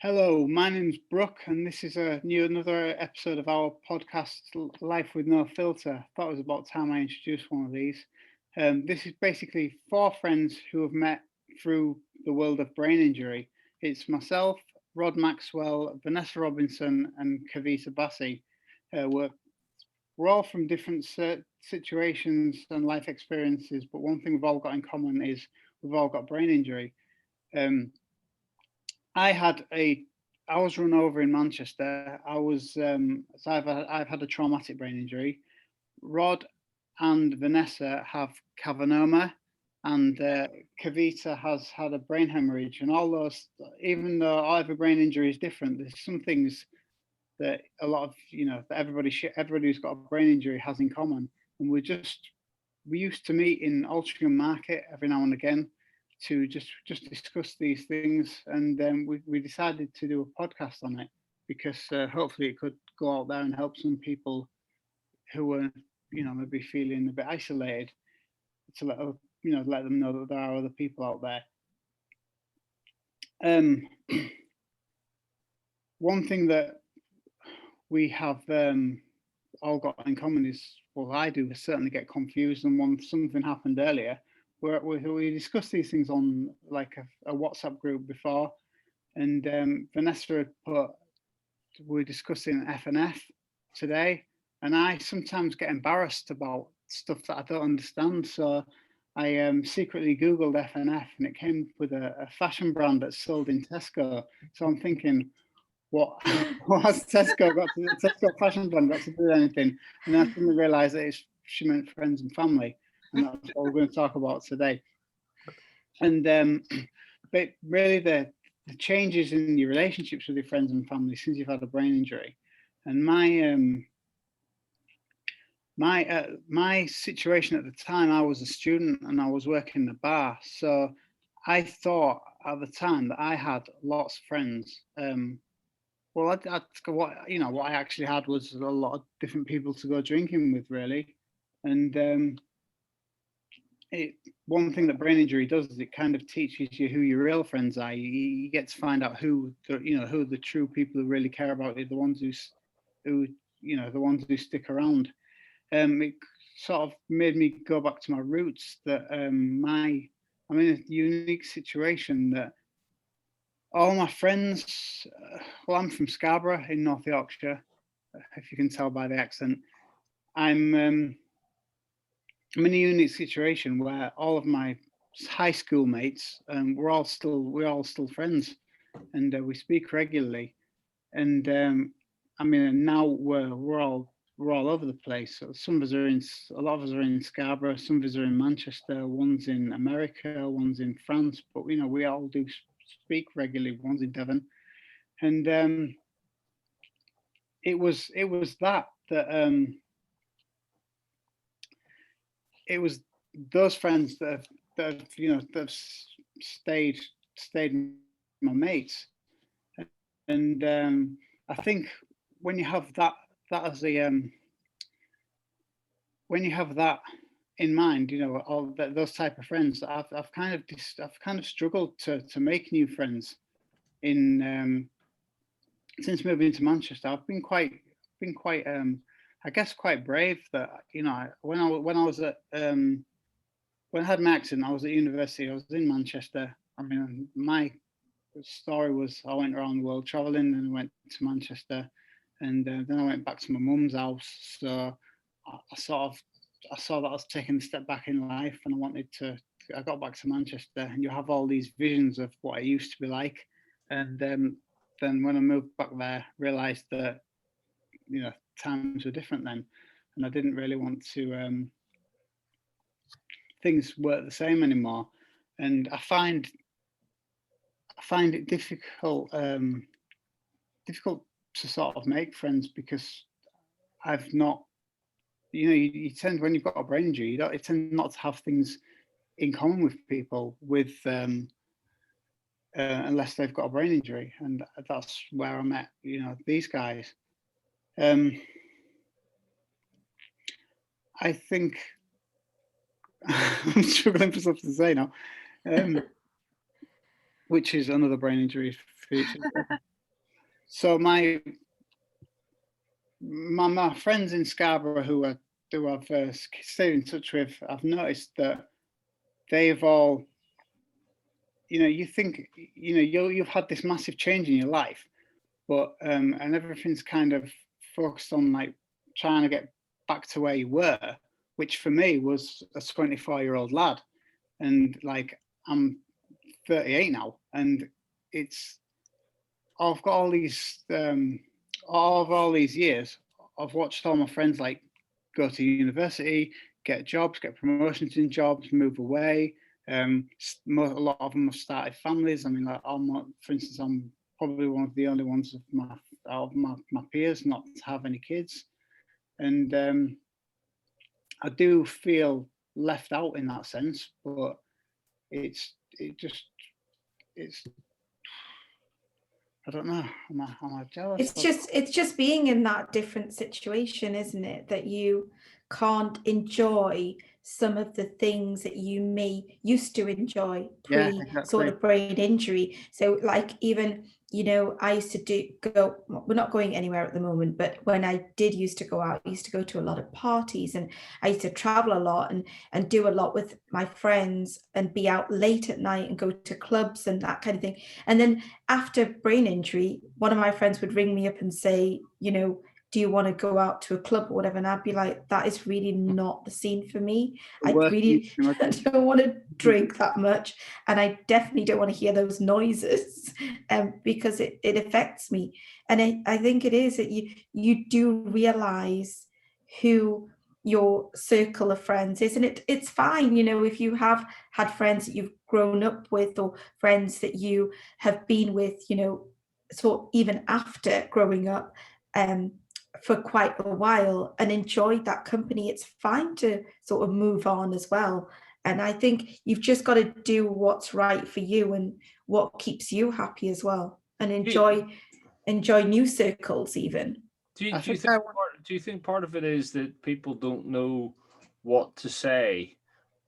Hello, my name's Brooke, and this is another episode of our podcast, Life with No Filter. I thought it was about time I introduced one of these. This is basically four friends who have met through the world of brain injury. It's myself, Rod Maxwell, Vanessa Robinson, and Kavita Basi. We're all from different situations and life experiences, but one thing we've all got in common is we've all got brain injury. Um, I had a I was run over in Manchester. I've had a traumatic brain injury. Rod and Vanessa have cavernoma, and Kavita has had a brain hemorrhage. And all those, even though every brain injury is different, there's some things that a lot of that everybody who's got a brain injury has in common. And we used to meet in Altrincham Market every now and again to just discuss these things, and we decided to do a podcast on it because hopefully it could go out there and help some people who are maybe feeling a bit isolated, to let them know that there are other people out there. One thing that we have all got in common is, well, I do certainly get confused, and something happened earlier where we discussed these things on like a WhatsApp group before, and Vanessa had put, we're discussing FNF today, and I sometimes get embarrassed about stuff that I don't understand, so I secretly Googled FNF, and it came with a fashion brand that's sold in Tesco. So I'm thinking, what has Tesco got to do? Tesco fashion brand got to do anything? And I suddenly realised that she meant friends and family, and that's what we're going to talk about today. And but really, the changes in your relationships with your friends and family since you've had a brain injury, and my situation at the time, I was a student and I was working in a bar, so I thought at the time that I had lots of friends. Well, what I actually had was a lot of different people to go drinking with, really. And one thing that brain injury does is it kind of teaches you who your real friends are. You get to find out who the true people who really care about you, the ones who the ones who stick around. It sort of made me go back to my roots. That I'm in a unique situation that all my friends, well, I'm from Scarborough in North Yorkshire, if you can tell by the accent. I'm in a unique situation where all of my high school mates, we're all still friends, and we speak regularly. And now we're all over the place. So a lot of us are in Scarborough, some of us are in Manchester, one's in America, one's in France, but we all do speak regularly. One's in Devon, and it was that it was those friends that have stayed my mates, and I think when you have that as a when you have that in mind, all those type of friends, I've kind of struggled to make new friends in since moving to Manchester. I've been quite I guess quite brave. That when I was at when I had my accident, I was at university. I was in Manchester. I mean, my story was I went around the world traveling, and I went to Manchester, and then I went back to my mum's house. So I saw that I was taking a step back in life, and I got back to Manchester, and you have all these visions of what it used to be like, and then when I moved back there, realised that times were different then, and I didn't really want to. Things weren't the same anymore, and I find it difficult to sort of make friends because I've not, you tend, when you've got a brain injury, you tend not to have things in common with people unless they've got a brain injury, and that's where I met these guys. I think I'm struggling for something to say now. which is another brain injury feature. So my friends in Scarborough who I've stayed in touch with, I've noticed that they've all, you think, you've had this massive change in your life, but and everything's kind of focused on like trying to get back to where you were, which for me was a 24-year-old lad, and like I'm 38 now, and I've got all these all these years, I've watched all my friends like go to university, get jobs, get promotions in jobs, move away. A lot of them have started families. I mean, like for instance, I'm probably one of the only ones of my peers not to have any kids, and I do feel left out in that sense. But it's I don't know. Am I jealous? It's just being in that different situation, isn't it? That you can't enjoy some of the things that you may used to enjoy sort of brain injury. So like even, I used to we're not going anywhere at the moment, but when I did used to go out, I used to go to a lot of parties, and I used to travel a lot and do a lot with my friends and be out late at night and go to clubs and that kind of thing. And then after brain injury, one of my friends would ring me up and say, do you want to go out to a club or whatever? And I'd be like, that is really not the scene for me. I don't want to drink that much. And I definitely don't want to hear those noises because it affects me. And I think it is that you do realize who your circle of friends is. And it's fine, if you have had friends that you've grown up with or friends that you have been with, sort of even after growing up, for quite a while and enjoyed that company, it's fine to sort of move on as well. And I think you've just got to do what's right for you and what keeps you happy as well, and enjoy new circles even. Do you think part of it is that people don't know what to say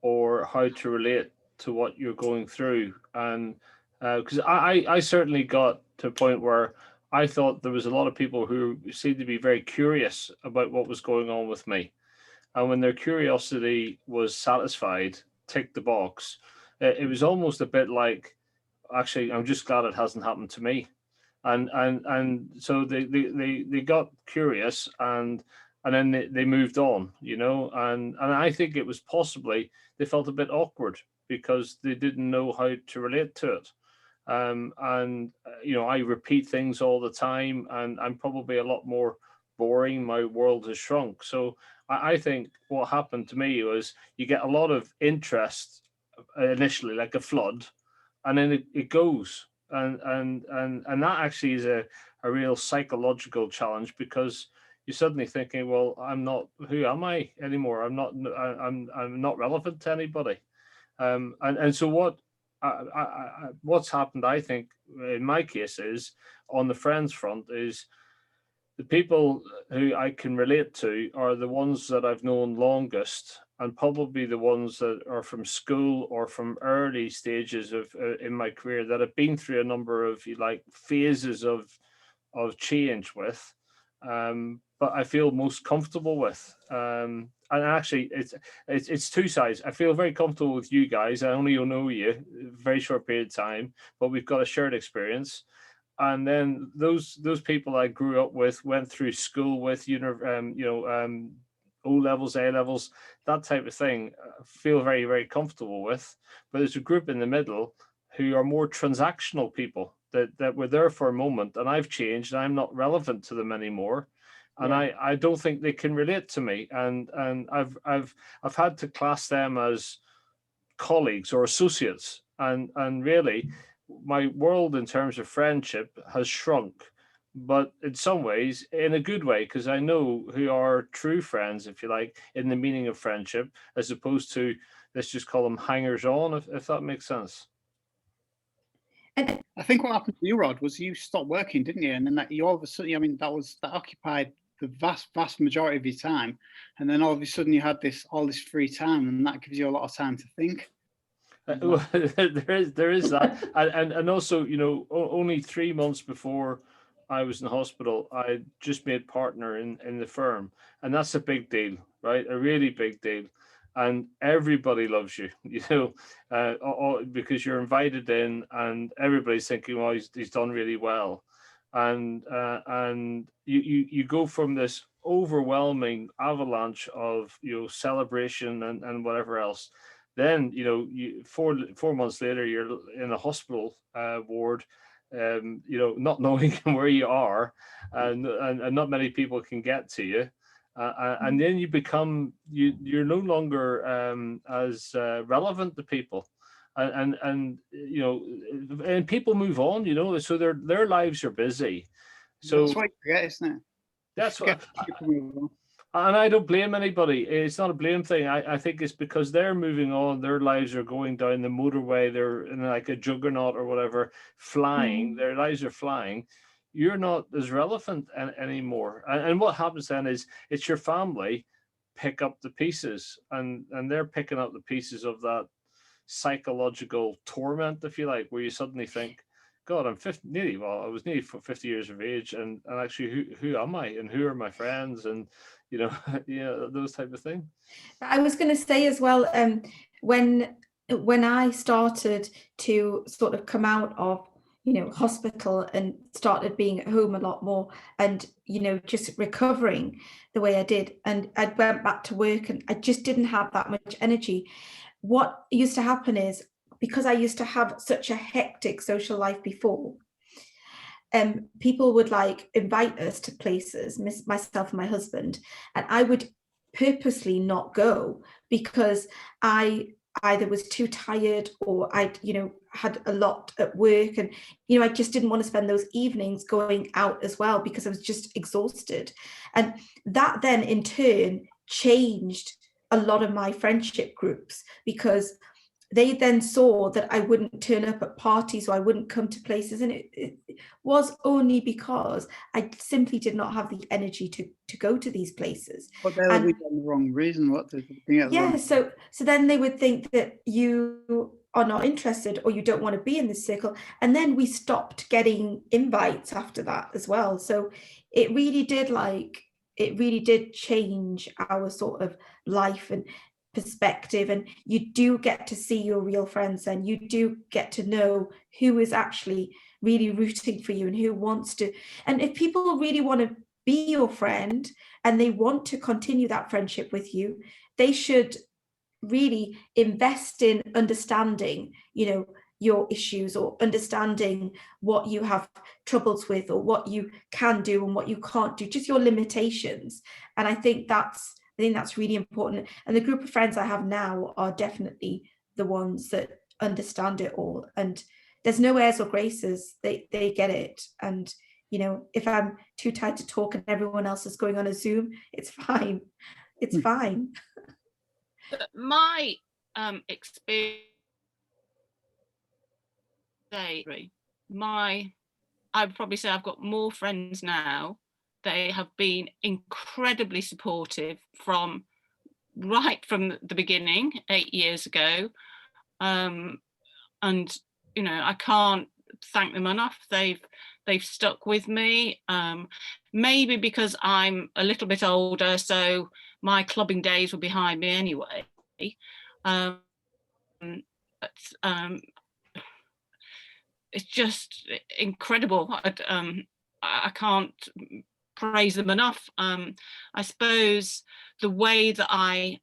or how to relate to what you're going through? And because I certainly got to a point where I thought there was a lot of people who seemed to be very curious about what was going on with me. And when their curiosity was satisfied, ticked the box, it was almost a bit like, actually, I'm just glad it hasn't happened to me. And so they got curious and then they moved on, and I think it was possibly they felt a bit awkward because they didn't know how to relate to it. I repeat things all the time, and I'm probably a lot more boring. My world has shrunk. So I think what happened to me was you get a lot of interest initially, like a flood, and then it goes. And that actually is a real psychological challenge, because you're suddenly thinking, well, who am I anymore? I'm not relevant to anybody. And so what's happened, I think, in my case, is on the friends front, is the people who I can relate to are the ones that I've known longest, and probably the ones that are from school or from early stages of in my career that have been through a number of phases of change with, but I feel most comfortable with. And actually, it's two sides. I feel very comfortable with you guys. I only know you a very short period of time, but we've got a shared experience. And then those people I grew up with, went through school with, O levels, A levels, that type of thing, feel very, very comfortable with. But there's a group in the middle who are more transactional people that were there for a moment, and I've changed, and I'm not relevant to them anymore. And I don't think they can relate to me, and I've had to class them as colleagues or associates, and really my world in terms of friendship has shrunk, but in some ways in a good way, because I know who are true friends, if you like, in the meaning of friendship, as opposed to, let's just call them hangers on, if that makes sense. And I think what happened to you, Rod, was you stopped working, didn't you? And then that you all of a sudden, I mean, that occupied the vast majority of your time, and then all of a sudden you had all this free time, and that gives you a lot of time to think. There is that, and also, you know, only 3 months before I was in the hospital, I just made partner in the firm, and that's a big deal, right? A really big deal, and everybody loves you, you know, because you're invited in, and everybody's thinking, well, he's done really well, and you go from this overwhelming avalanche of, you know, celebration and whatever else. Then, you know, 4 months later, you're in a hospital ward, you know, not knowing where you are, and not many people can get to you, and then you become you're no longer as relevant to people, and you know, and people move on, you know, so their lives are busy. So that's what you forget, isn't it? That's what. And I don't blame anybody. It's not a blame thing. I think it's because they're moving on. Their lives are going down the motorway. They're in like a juggernaut or whatever, flying. Their lives are flying. You're not as relevant anymore. And what happens then is it's your family pick up the pieces, and they're picking up the pieces of that psychological torment, if you like, where you suddenly think, God, I'm 50, I was nearly 50 years of age, and actually, who am I, and who are my friends, and you know, yeah, those type of things. I was going to say as well, when I started to sort of come out of, you know, hospital and started being at home a lot more, and, you know, just recovering the way I did, and I went back to work, and I just didn't have that much energy. What used to happen is, because I used to have such a hectic social life before, people would like invite us to places, myself and my husband, and I would purposely not go because I either was too tired, or I, you know, had a lot at work, and, you know, I just didn't want to spend those evenings going out as well because I was just exhausted. And that then in turn changed a lot of my friendship groups, because they then saw that I wouldn't turn up at parties, or I wouldn't come to places, and it was only because I simply did not have the energy to go to these places. But they would be for the wrong reason. What did they think? Yeah, so then they would think that you are not interested, or you don't want to be in this circle, and then we stopped getting invites after that as well. So it really did change our sort of life and perspective, and you do get to see your real friends, and you do get to know who is actually really rooting for you and who wants to. And if people really want to be your friend and they want to continue that friendship with you, they should really invest in understanding, you know, your issues, or understanding what you have troubles with, or what you can do and what you can't do, just your limitations. And I think that's really important. And the group of friends I have now are definitely the ones that understand it all. And there's no airs or graces. They get it. And, you know, if I'm too tired to talk and everyone else is going on a Zoom, it's fine. It's fine. My experience, I'd probably say I've got more friends now. They have been incredibly supportive right from the beginning, 8 years ago. And, you know, I can't thank them enough. They've stuck with me, maybe because I'm a little bit older, so my clubbing days were behind me anyway. But it's just incredible. I can't praise them enough. I suppose the way that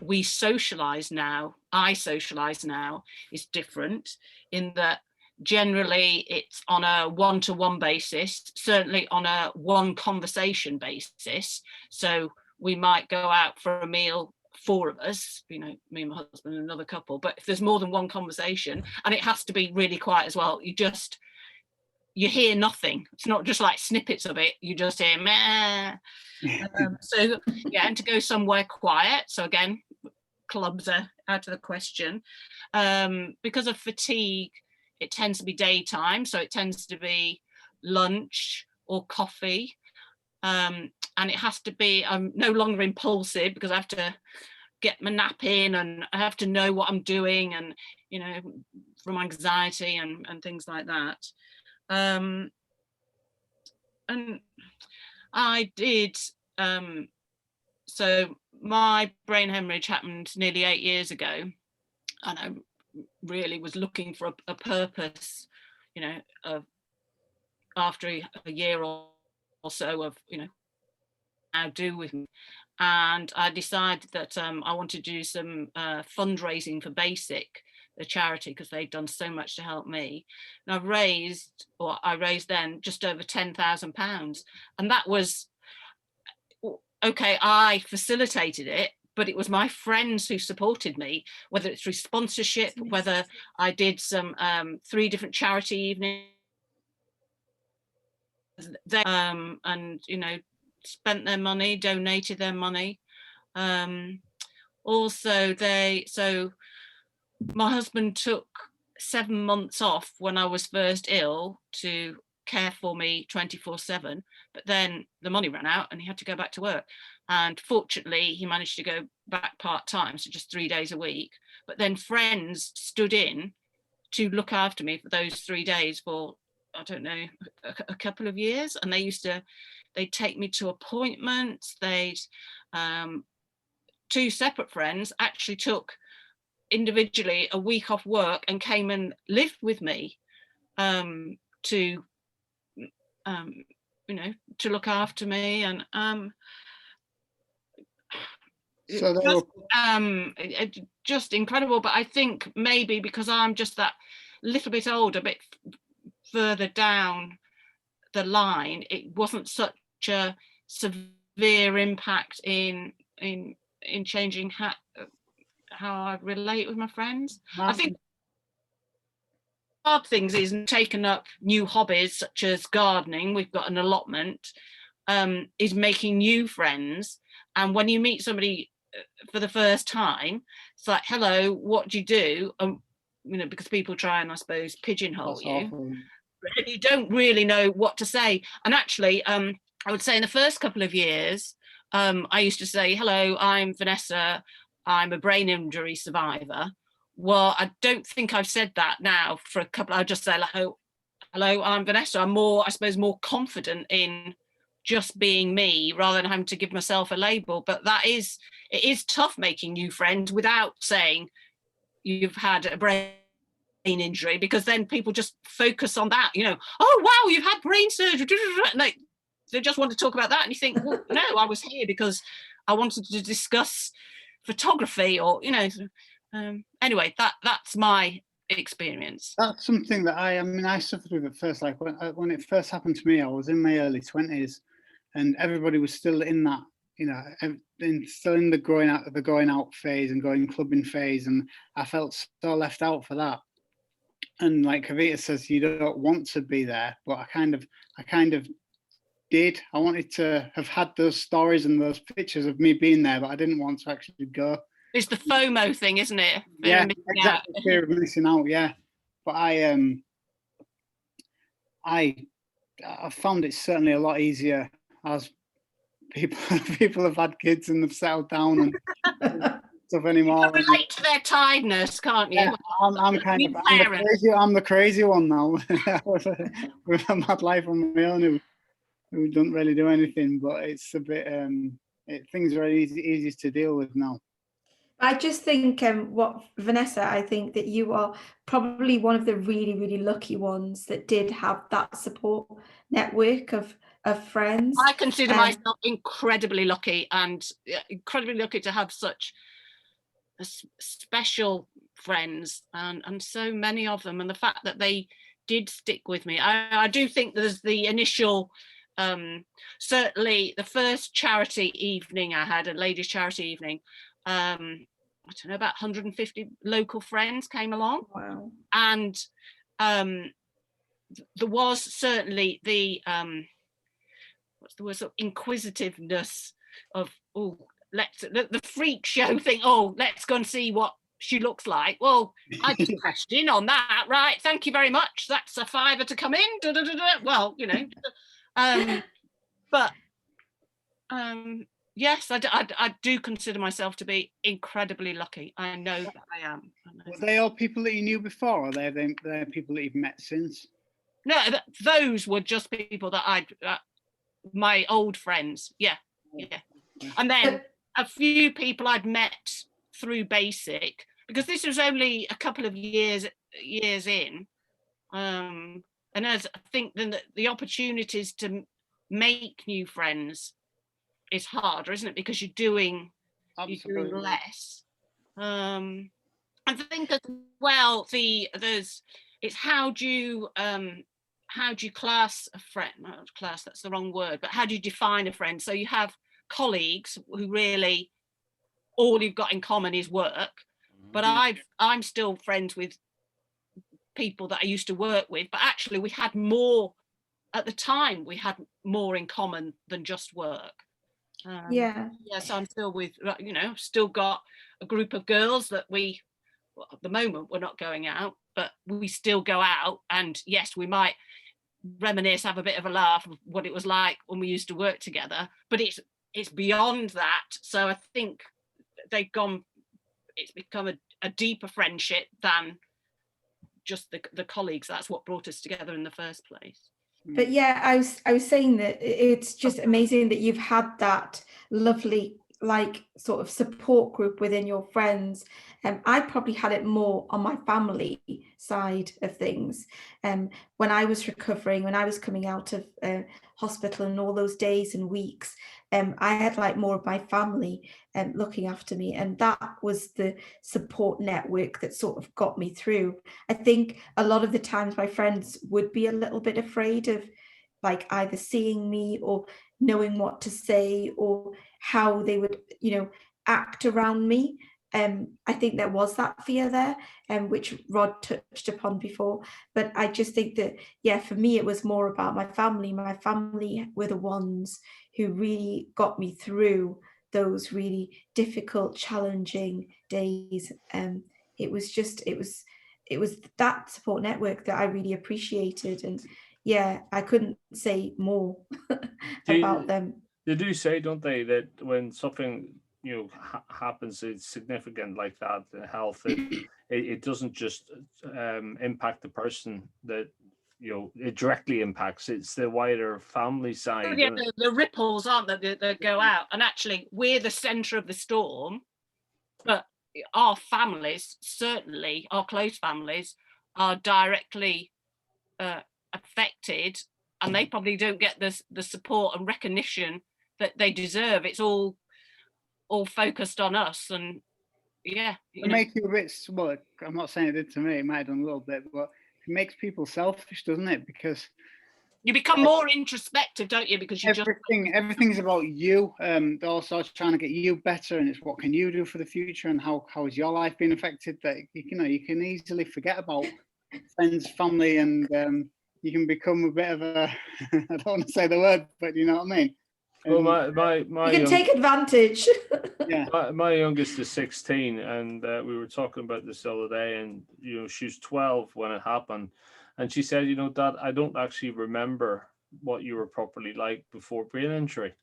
we socialize now, I socialize now, is different, in that generally it's on a one-to-one basis, certainly on a one conversation basis. So we might go out for a meal, 4 of us, you know, me and my husband and another couple, but if there's more than one conversation, and it has to be really quiet as well, you hear nothing. It's not just like snippets of it, you just hear meh. So yeah, and to go somewhere quiet, so again, clubs are out of the question. Because of fatigue, it tends to be daytime, so it tends to be lunch or coffee, and it has to be, I'm no longer impulsive because I have to get my nap in, and I have to know what I'm doing, and you know, from anxiety and things like that. And I did, so my brain hemorrhage happened nearly 8 years ago, and I really was looking for a purpose, you know, of after a year or so of, you know, how do with me. And I decided that I wanted to do some fundraising for Basic, the charity, because they'd done so much to help me. And I raised then just over £10,000. And that was, okay, I facilitated it, but it was my friends who supported me, whether it's through sponsorship, whether I did some 3 different charity evenings, and, you know, spent their money, donated their money. Also, so my husband took 7 months off when I was first ill to care for me 24/7, but then the money ran out and he had to go back to work. And fortunately, he managed to go back part-time, so just 3 days a week. But then friends stood in to look after me for those 3 days for, I don't know, a couple of years. And they'd take me to appointments. Two separate friends actually took individually a week off work and came and lived with me to you know, to look after me. And so just incredible. But I think maybe because I'm just that little bit older, a bit further down the line, it wasn't such a severe impact in changing how I relate with my friends. I think hard things is taking up new hobbies such as gardening. We've got an allotment, is making new friends. And when you meet somebody for the first time, it's like, hello, what do you do? You know, because people try and, I suppose, pigeonhole you. Awful. And you don't really know what to say. And actually, I would say in the first couple of years, I used to say, hello, I'm Vanessa, I'm a brain injury survivor. Well, I don't think I've said that now for a couple. I just say, hello, I'm Vanessa. I'm more, I suppose, more confident in just being me rather than having to give myself a label. But it is tough making new friends without saying you've had a brain injury, because then people just focus on that, you know, oh, wow, you've had brain surgery. And they just want to talk about that. And you think, well, no, I was here because I wanted to discuss photography, or, you know, anyway, that's my experience. That's something that I suffered with at first. Like when it first happened to me, I was in my early 20s, and everybody was still in that, you know, still in the going out phase and going clubbing phase, and I felt so left out for that. And like Kavita says, you don't want to be there, but I kind of did. I wanted to have had those stories and those pictures of me being there, but I didn't want to actually go. It's the FOMO thing, isn't it? Yeah, exactly. Fear of missing out. Yeah, but I found it certainly a lot easier as people have had kids and they've settled down and stuff anymore. You can relate to their tiredness, can't you? Yeah, I'm the crazy one now with a mad life on my own who don't really do anything, but it's a bit things are easy to deal with now. I just think Vanessa, I think that you are probably one of the really, really lucky ones that did have that support network of friends. I consider myself incredibly lucky, and incredibly lucky to have such special friends, and so many of them, and the fact that they did stick with me. I do think there's the initial, certainly the first charity evening I had, a ladies' charity evening, I don't know, about 150 local friends came along. Wow. And there was certainly the what's the word, sort of inquisitiveness of, the freak show thing, let's go and see what she looks like. Well, I just crashed in on that, right? Thank you very much. That's a £5 to come in. Well, you know, but Yes, I do consider myself to be incredibly lucky. I know that I am. Were they all people that you knew before, or they're people that you've met since? No, those were just people that my old friends. Yeah. And then a few people I'd met through basic, because this was only a couple of years in. And as I think then the opportunities to make new friends is harder, isn't it? Because you're doing less. I think as well it's how do you class a friend? Not class, that's the wrong word, but how do you define a friend? So you have colleagues who really all you've got in common is work, but I'm still friends with people that I used to work with, but actually we had more at the time, we had more in common than just work. So I'm still with, still got a group of girls that at the moment we're not going out, but we still go out, and yes, we might reminisce, have a bit of a laugh of what it was like when we used to work together, but it's beyond that. So I think it's become a deeper friendship than just the colleagues. That's what brought us together in the first place. But yeah, I was saying that it's just amazing that you've had that lovely sort of support group within your friends. I probably had it more on my family side of things. When I was recovering, when I was coming out of hospital and all those days and weeks, I had more of my family looking after me, and that was the support network that sort of got me through. I think a lot of the times my friends would be a little bit afraid of either seeing me or knowing what to say or how they would act around me. I think there was that fear there, which Rod touched upon before, but I just think that for me it was more about my family. My family were the ones who really got me through those really difficult, challenging days. It was that support network that I really appreciated, and I couldn't say more about them. They do say, don't they, that when something happens, it's significant like that in health, it doesn't just impact the person that it directly impacts. It's the wider family side. The ripples, aren't they, that go out, and actually we're the center of the storm, but our families, certainly our close families, are directly affected, and they probably don't get the support and recognition that they deserve. It's all focused on us, and it makes you a bit, well, I'm not saying it did to me, it might have done a little bit, but it makes people selfish, doesn't it? Because you become more introspective, don't you? Because you everything's about you. They're also trying to get you better, and it's what can you do for the future, and how is your life being affected? That you can easily forget about friends, family, and you can become a bit of a I don't want to say the word, but you know what I mean. Well, my you can take advantage. Yeah. My youngest is 16, and we were talking about this the other day, and she was 12 when it happened, and she said, Dad, I don't actually remember what you were properly like before brain injury.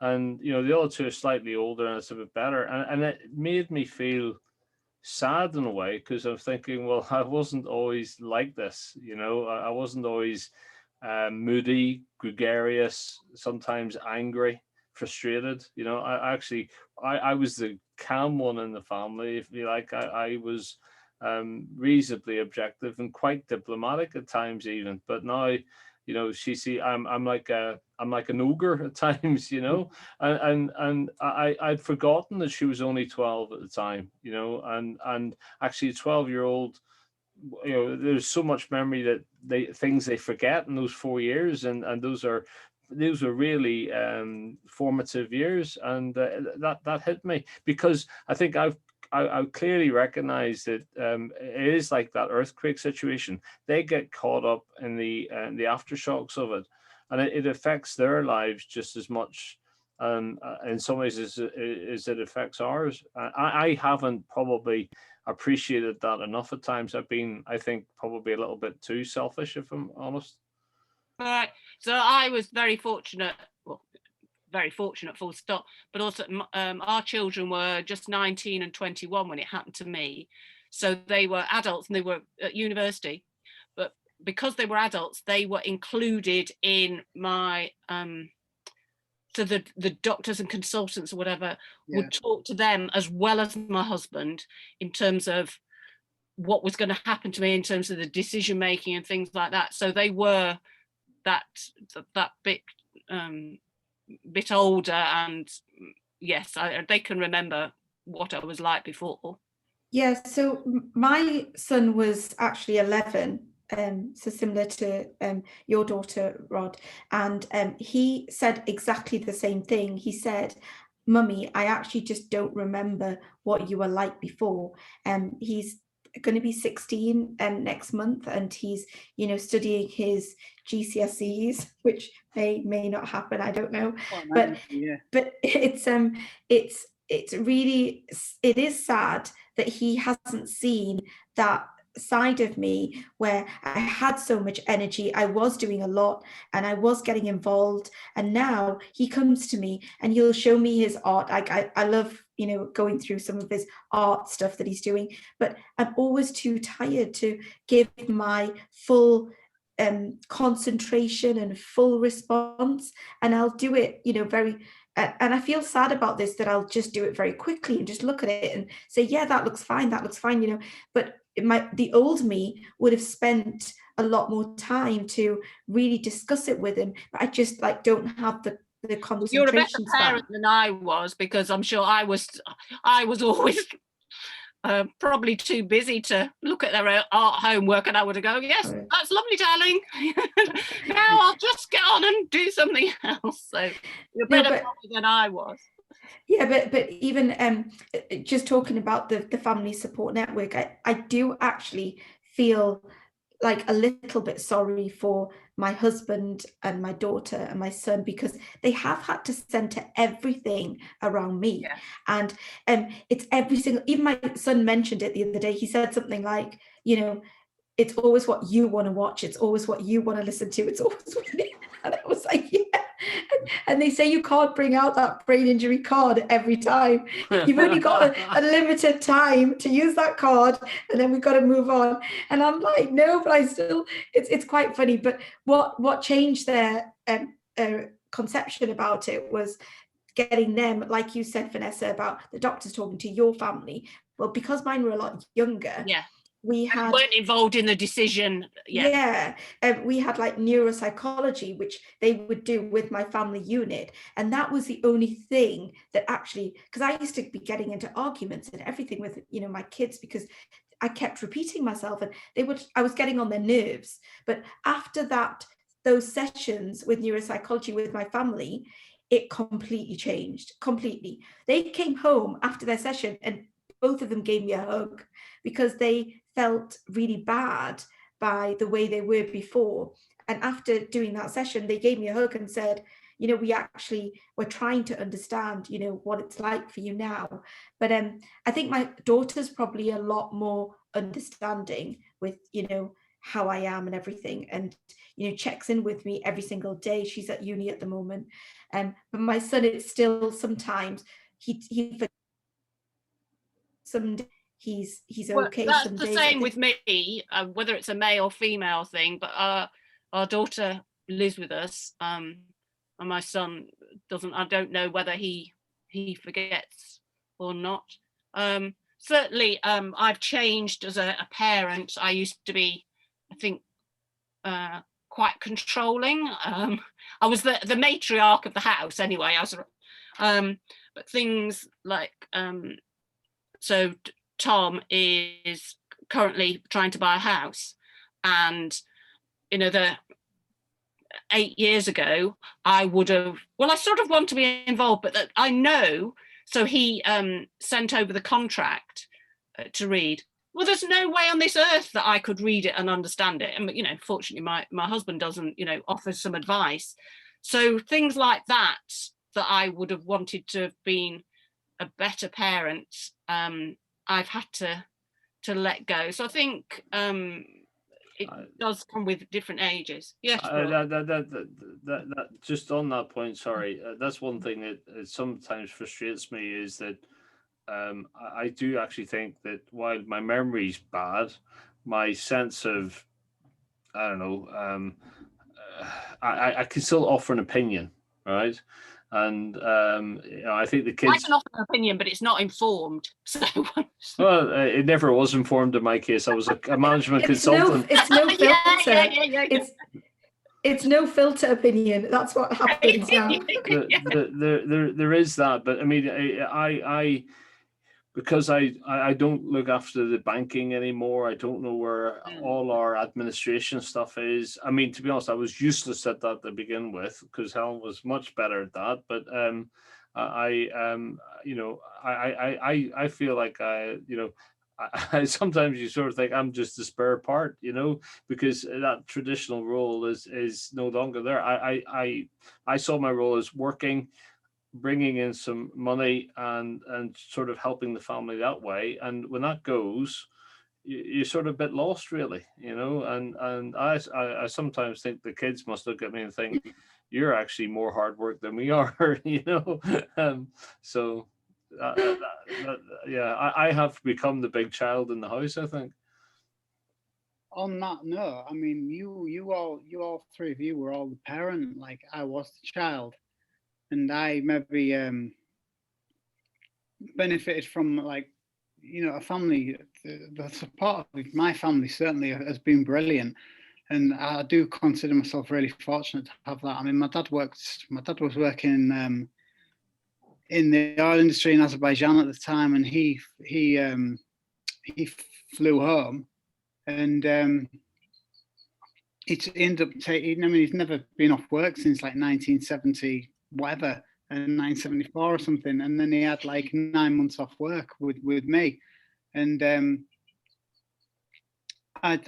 And the other two are slightly older, and it's a bit better, and it made me feel sad in a way, because I'm thinking, well, I wasn't always like this. I wasn't always moody, gregarious, sometimes angry, frustrated. I was the calm one in the family, if you like. I was reasonably objective and quite diplomatic at times even, but now I'm like an ogre at times, and I'd forgotten that she was only 12 at the time, and actually a 12-year-old, there's so much memory that things they forget in those 4 years, and those are really formative years, and that hit me, because I think I clearly recognize that it is like that earthquake situation. They get caught up in the aftershocks of it, and it affects their lives just as much, in some ways, as it affects ours. I haven't probably appreciated that enough at times. I've been, I think, probably a little bit too selfish, if I'm honest. Right. So I was very fortunate. Well, very fortunate, full stop. But also our children were just 19 and 21 when it happened to me. So they were adults and they were at university. But because they were adults, they were included in my, so the doctors and consultants or whatever would talk to them as well as my husband in terms of what was going to happen to me in terms of the decision making and things like that. So they were that bit older, and yes, they can remember what I was like before. Yeah, so my son was actually 11, so similar to your daughter, Rod, and he said exactly the same thing. He said, "Mummy, I actually just don't remember what you were like before." He's going to be 16 next month, and he's, you know, studying his GCSEs, which may not happen, I don't know. But it's really, it is sad that he hasn't seen that side of me where I had so much energy, I was doing a lot and I was getting involved, and now he comes to me and he'll show me his art. I love, you know, going through some of his art stuff that he's doing, but I'm always too tired to give my full concentration and full response, and I'll do it, you know, very and I feel sad about this, that I'll just do it very quickly and just look at it and say, yeah, that looks fine, you know. But the old me would have spent a lot more time to really discuss it with him. But I just don't have the concentration. You're a better parent than I was, because I'm sure I was always probably too busy to look at their art homework, and I would go, yes, that's lovely, darling. Now I'll just get on and do something else. So you're better than I was. Yeah, but even just talking about the family support network, I do actually feel like a little bit sorry for my husband and my daughter and my son, because they have had to center everything around me. And it's every single, even my son mentioned it the other day. He said something like, you know, it's always what you want to watch, it's always what you want to listen to, it's always what and I was like, yeah. And they say you can't bring out that brain injury card every time. You've only got a limited time to use that card, and then we've got to move on. And I'm like, no, but I still, it's quite funny. But what changed their conception about it was getting them, like you said, Vanessa, about the doctors talking to your family. Well, because mine were a lot younger. We weren't involved in the decision. We had like neuropsychology, which they would do with my family unit, and that was the only thing that actually, because I used to be getting into arguments and everything with, you know, my kids, because I kept repeating myself, and I was getting on their nerves. But after those sessions with neuropsychology with my family, it completely changed. Completely. They came home after their session and both of them gave me a hug, because they felt really bad by the way they were before. And after doing that session, they gave me a hug and said, you know, we're trying to understand, you know, what it's like for you now. But I think my daughter's probably a lot more understanding with, you know, how I am and everything, and, you know, checks in with me every single day. She's at uni at the moment. But my son, it's still sometimes he some he's okay. That's the same with me, whether it's a male or female thing. But our daughter lives with us, and my son doesn't. I don't know whether he forgets or not. Certainly, I've changed as a parent. I used to be, I think, quite controlling. I was the matriarch of the house anyway. But things like so Tom is currently trying to buy a house, and you know, 8 years ago I would have, well, I sort of want to be involved, but that I know, so he sent over the contract to read. Well, there's no way on this earth that I could read it and understand it. And, you know, fortunately my husband doesn't, you know, offer some advice. So things like that I would have wanted to have been a better parent, I've had to let go. So I think it does come with different ages. Yes, that just on that point, sorry, that's one thing that sometimes frustrates me, is that I do actually think that while my memory's bad, my sense of, I don't know, I can still offer an opinion, right? And I think the kids. I can offer an opinion, but it's not informed. So, well, it never was informed in my case. I was a management consultant. It's no filter. It's no filter opinion. That's what happens now. There is that, but I mean, I because I don't look after the banking anymore. I don't know where all our administration stuff is. I mean, to be honest, I was useless at that to begin with, because Helen was much better at that. But I feel like I sometimes you sort of think I'm just the spare part, because that traditional role is no longer there. I saw my role as working, bringing in some money and sort of helping the family that way. And when that goes, you're sort of a bit lost, really, and I sometimes think the kids must look at me and think, you're actually more hard work than we are, so I have become the big child in the house, I think. On that note, I mean, you all three of you were all the parent, like I was the child. And I maybe benefited from, like, a family. The support of my family certainly has been brilliant, and I do consider myself really fortunate to have that. I mean, my dad was working in the oil industry in Azerbaijan at the time, and he flew home, and it ended up taking. I mean, he's never been off work since like 1970. Whatever, in 1974 or something, and then he had like 9 months off work with me, and I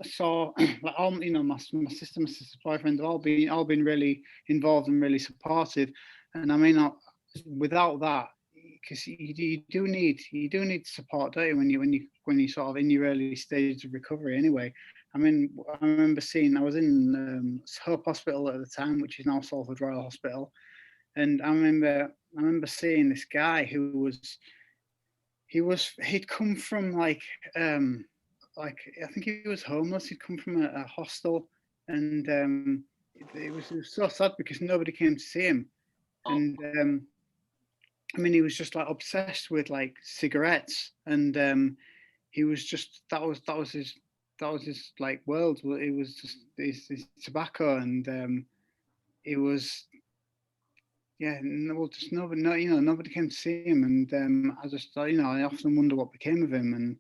saw like all my sister's boyfriend have all been really involved and really supportive, and I mean, without that, because you do need support, don't you, when you sort of in your early stages of recovery anyway. I mean, I remember I was in Hope Hospital at the time, which is now Salford Royal Hospital, and I remember seeing this guy he'd come from like I think he was homeless. He'd come from a hostel, and it was so sad because nobody came to see him, and I mean, he was just like obsessed with like cigarettes, and he was just that was his like world. It was just his tobacco, and it was just nobody came to see him, and I just thought, I often wonder what became of him, and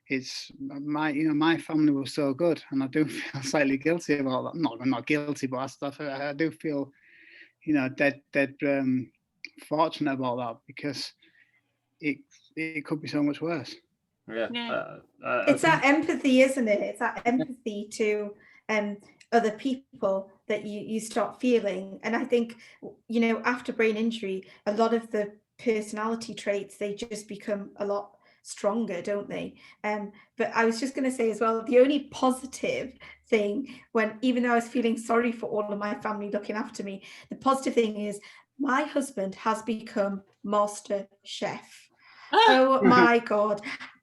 it's my family was so good, and I do feel slightly guilty about that. I'm not guilty, but I do feel dead fortunate about that, because it could be so much worse. It's that empathy, isn't it? It's that empathy to other people that you start feeling. And I think, after brain injury, a lot of the personality traits, they just become a lot stronger, don't they? But I was just going to say as well, the only positive thing, even though I was feeling sorry for all of my family looking after me, the positive thing is my husband has become master chef. Oh my God.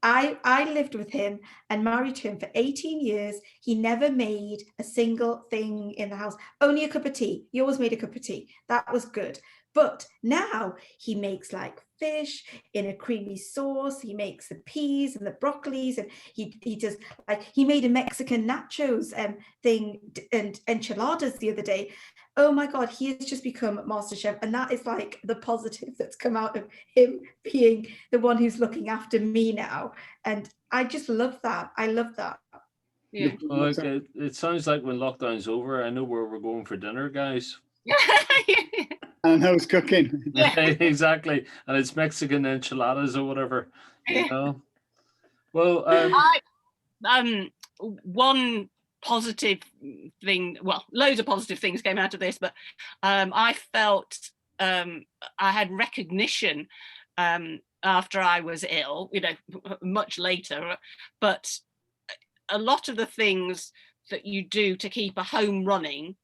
I lived with him and married to him for 18 years. He never made a single thing in the house, only a cup of tea. He always made a cup of tea. That was good. But now he makes like fish in a creamy sauce. He makes the peas and the broccolis, and he does, like, he made a Mexican nachos thing and enchiladas the other day. Oh my God, he has just become master chef. And that is like the positive that's come out of him being the one who's looking after me now. And I just love that. I love that. Yeah. Okay. It sounds like when lockdown's over, I know where we're going for dinner, guys. And who's cooking? Exactly. And it's Mexican enchiladas or whatever. Well, one positive thing, well, loads of positive things came out of this, but I felt I had recognition after I was ill, much later, but a lot of the things that you do to keep a home running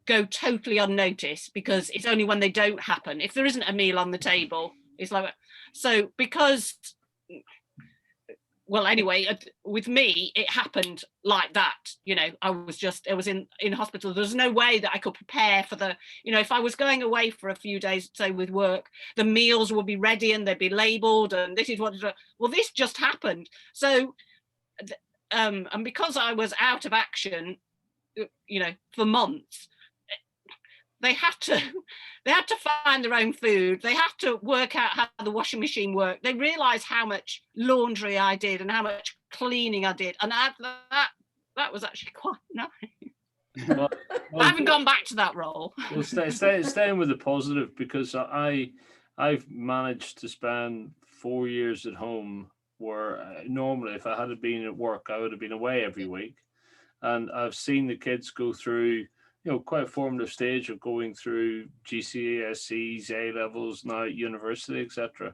go totally unnoticed, because it's only when they don't happen. If there isn't a meal on the table, it's like, so because, well, anyway, with me, it happened like that. You know, I was in hospital. There's no way that I could prepare for the, you know, if I was going away for a few days, say with work, the meals would be ready and they'd be labeled and this is what, well, this just happened. So, and because I was out of action, you know, for months, they had to find their own food. They had to work out how the washing machine worked. They realized how much laundry I did and how much cleaning I did. And that was actually quite nice. Well, I haven't gone back to that role. Well, staying with the positive, because I've managed to spend 4 years at home where normally if I had been at work, I would have been away every week. And I've seen the kids go through, you know, quite a formative stage of going through GCSEs, A levels, now university, etc.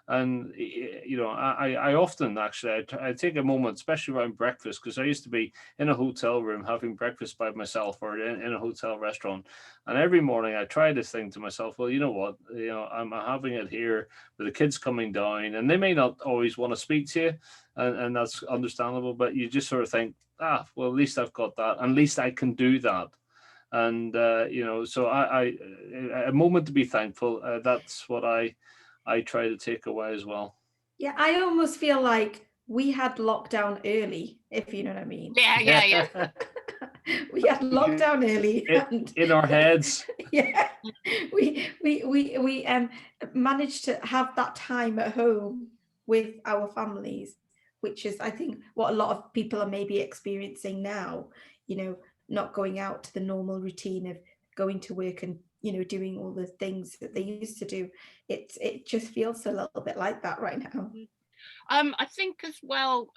And you know, I often actually I take a moment, especially around breakfast, because I used to be in a hotel room having breakfast by myself, or in a hotel restaurant, and every morning I try to think to myself, well, you know what, you know, I'm having it here with the kids coming down, and they may not always want to speak to you, and that's understandable, but you just sort of think, well, at least I've got that, and at least I can do that. And you know, so I a moment to be thankful. That's what I try to take away as well. Yeah, I almost feel like we had lockdown early, if you know what I mean. Yeah. We had lockdown early in our heads. Yeah, we managed to have that time at home with our families, which is, I think, what a lot of people are maybe experiencing now. You know, not going out to the normal routine of going to work and, you know, doing all the things that they used to do. It just feels a little bit like that right now. I think as well,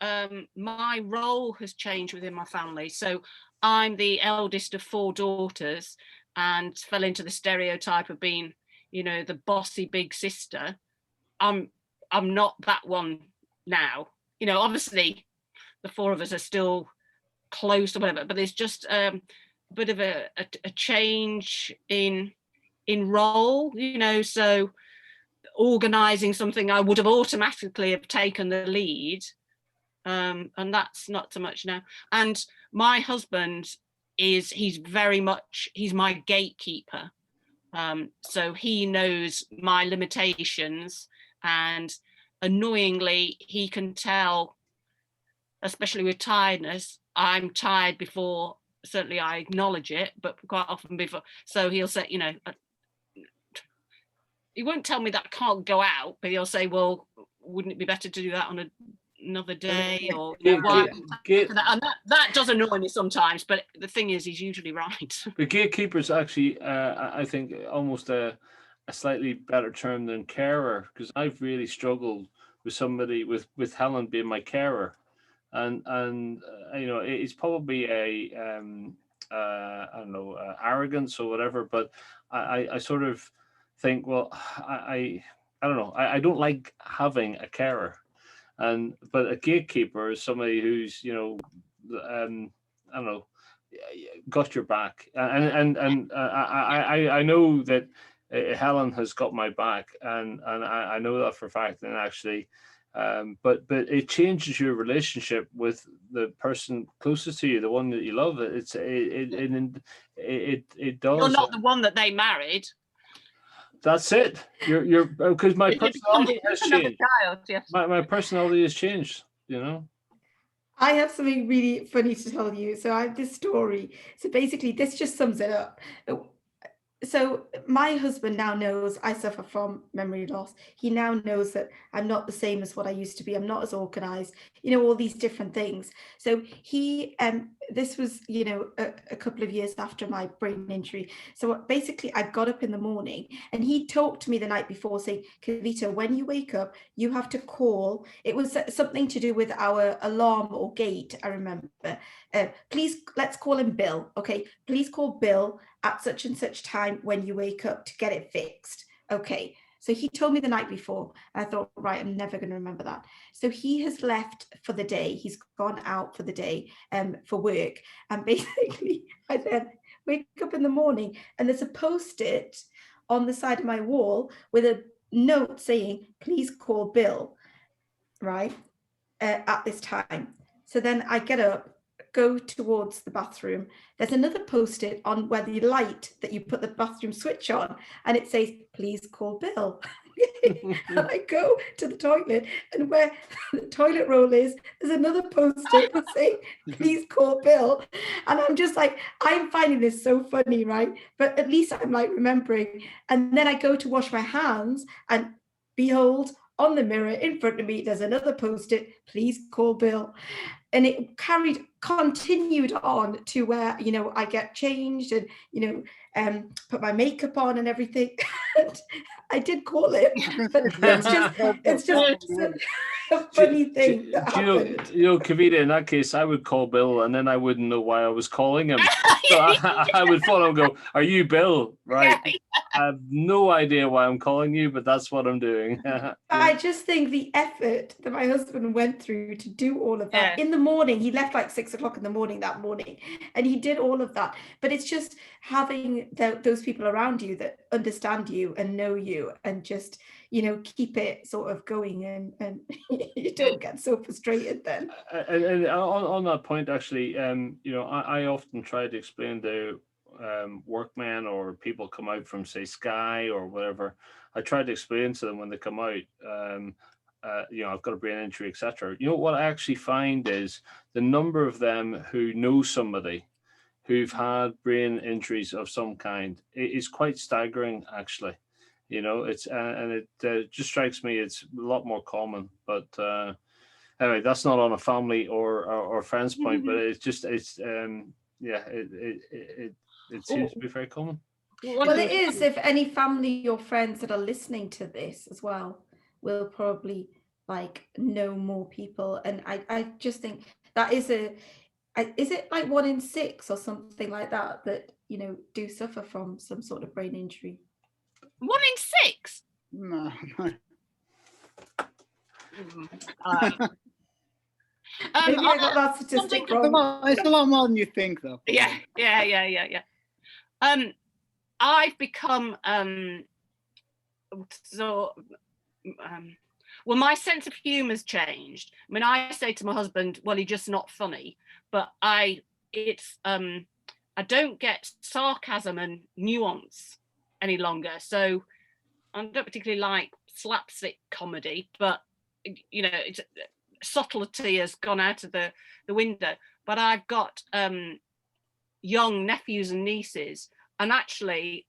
my role has changed within my family. So I'm the eldest of 4 daughters and fell into the stereotype of being, you know, the bossy big sister. I'm not that one now. You know, obviously the 4 of us are still close or whatever, but there's just a bit of a change in role, you know. So organizing something, I would have automatically have taken the lead, and that's not so much now. And my husband he's my gatekeeper, so he knows my limitations, and annoyingly he can tell, especially with tiredness, I'm tired before certainly I acknowledge it, but quite often before. So he'll say, you know, he won't tell me that I can't go out, but he'll say, well, wouldn't it be better to do that on another day? Or you know, and that does annoy me sometimes, but the thing is, he's usually right. The gatekeeper's actually, I think, almost a slightly better term than carer, because I've really struggled with somebody, with Helen being my carer. And you know, it's probably a I don't know, arrogance or whatever, but I sort of think, well, I don't know, I don't like having a carer, but a gatekeeper is somebody who's, you know, I don't know, got your back, and I know that Helen has got my back, and I know that for a fact, and actually. But it changes your relationship with the person closest to you, the one that you love. It does. You're not the one that they married. That's it. You're because my personality has changed. Child, yes. My personality has changed. You know. I have something really funny to tell you. So I have this story. So basically, this just sums it up. So my husband now knows I suffer from memory loss. He now knows that I'm not the same as what I used to be. I'm not as organized, you know, all these different things. So he, this was, you know, a couple of years after my brain injury. So basically I got up in the morning and he talked to me the night before saying, Kavita, when you wake up, you have to call. It was something to do with our alarm or gate, I remember. Please, let's call him Bill. Okay, please call Bill at such and such time when you wake up to get it fixed. Okay, So he told me the night before. I thought, right, I'm never going to remember that. So he has left for the day. He's gone out for the day for work. And basically, I then wake up in the morning and there's a Post-it on the side of my wall with a note saying, please call Bill, right, at this time. So then I get up, go towards the bathroom. There's another Post-it on where the light that you put the bathroom switch on, and it says, please call Bill. And I go to the toilet, and where the toilet roll is, there's another Post-it saying, please call Bill. And I'm just like, I'm finding this so funny, right? But at least I'm like remembering. And then I go to wash my hands, and behold, on the mirror in front of me, there's another Post-it, please call Bill. And it continued on to where, you know, I get changed and, you know, put my makeup on and everything. And I did call him, but it's just a funny thing that happened. You know, Kavita, in that case, I would call Bill and then I wouldn't know why I was calling him. So I would phone him and go, are you Bill? Right. Yeah. I have no idea why I'm calling you, but that's what I'm doing. I just think the effort that my husband went through to do all of that in the morning, he left like 6 o'clock in the morning that morning, and he did all of that. But it's just having those people around you that understand you and know you and just, you know, keep it sort of going, and you don't get so frustrated then. And on that point, actually, you know, I often try to explain to workmen or people come out from, say, Sky or whatever. I try to explain to them when they come out, you know, I've got a brain injury, etc. You know, what I actually find is the number of them who know somebody who've had brain injuries of some kind is quite staggering, actually. You know, it's and it just strikes me it's a lot more common. But anyway, that's not on a family or friends point, but it's just yeah, it seems to be very common. Well, it is. If any family or friends that are listening to this as well will probably like know more people, and I just think that is it like 1 in 6 or something like that you know do suffer from some sort of brain injury. 1 in 6? No. Maybe I got that statistic wrong. It's a lot more than you think, though. Yeah. I've become well, my sense of humour's changed. I mean, I say to my husband, well, you're just not funny, but I don't get sarcasm and nuance any longer. So I don't particularly like slapstick comedy, but you know, subtlety has gone out of the window. But I've got young nephews and nieces, and actually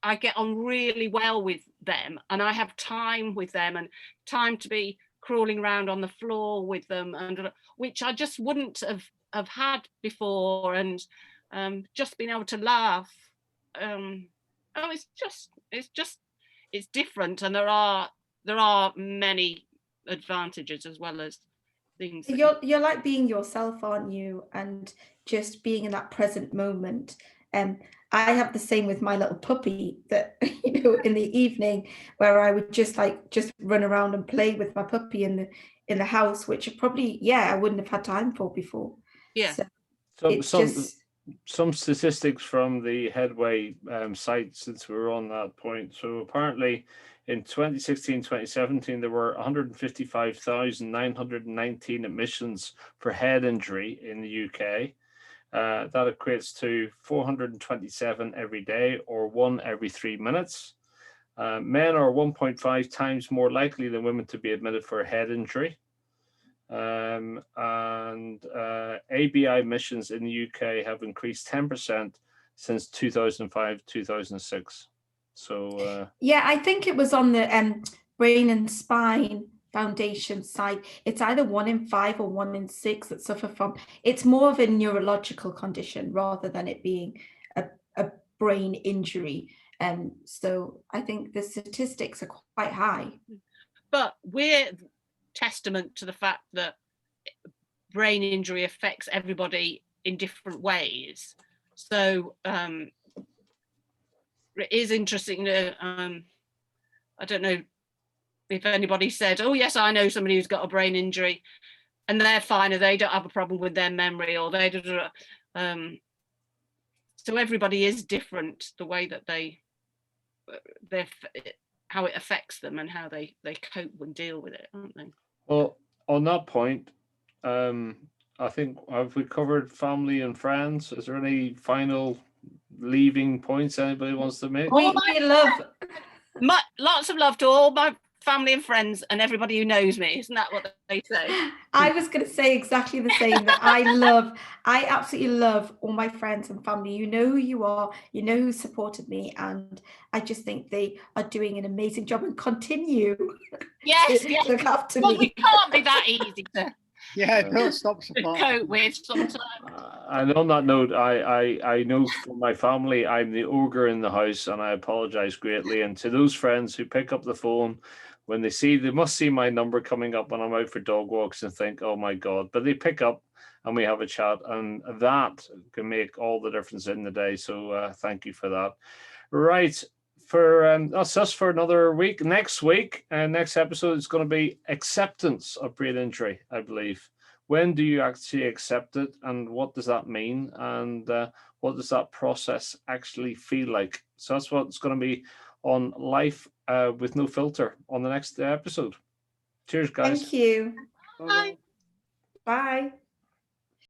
I get on really well with them, and I have time with them and time to be crawling around on the floor with them, and which I just wouldn't have had before, and just being able to laugh. It's different, and there are many advantages as well as things. You're like being yourself, aren't you? And just being in that present moment. I have the same with my little puppy that, you know, in the evening where I would just run around and play with my puppy in the house, which probably, I wouldn't have had time for before. Yeah. So some statistics from the Headway site, since we were on that point. So apparently in 2016-2017, there were 155,919 admissions for head injury in the UK. That equates to 427 every day, or 1 every 3 minutes. Men are 1.5 times more likely than women to be admitted for a head injury. And ABI admissions in the UK have increased 10% since 2005-2006. So I think it was on the Brain and Spine Foundation site. It's either 1 in 5 or 1 in 6 that suffer from. It's more of a neurological condition rather than it being a brain injury. So I think the statistics are quite high. But we're testament to the fact that brain injury affects everybody in different ways. So it is interesting to I don't know if anybody said, oh yes, I know somebody who's got a brain injury and they're fine, or they don't have a problem with their memory, or they so everybody is different, the way that how it affects them and how they cope and deal with it, aren't they? Well, on that point, I think, have we covered family and friends? Is there any final leaving points anybody wants to make? Lots of love to all my family and friends and everybody who knows me. Isn't that what they say? I was going to say exactly the same, that I absolutely love all my friends and family. You know who you are, you know who supported me, and I just think they are doing an amazing job and continue. Yes, to look after well, me. It can't be that easy to don't stop supporting. cope with sometimes. And on that note, I know for my family, I'm the ogre in the house, and I apologize greatly. And to those friends who pick up the phone when they must see my number coming up when I'm out for dog walks and think, oh my God, but they pick up and we have a chat, and that can make all the difference in the day. So thank you for that. Right. That's us for another week. Next week, next episode is going to be acceptance of brain injury, I believe. When do you actually accept it, and what does that mean, and what does that process actually feel like? So that's what's going to be on Life with No Filter on the next episode. Cheers, guys. Thank you. Bye. Bye.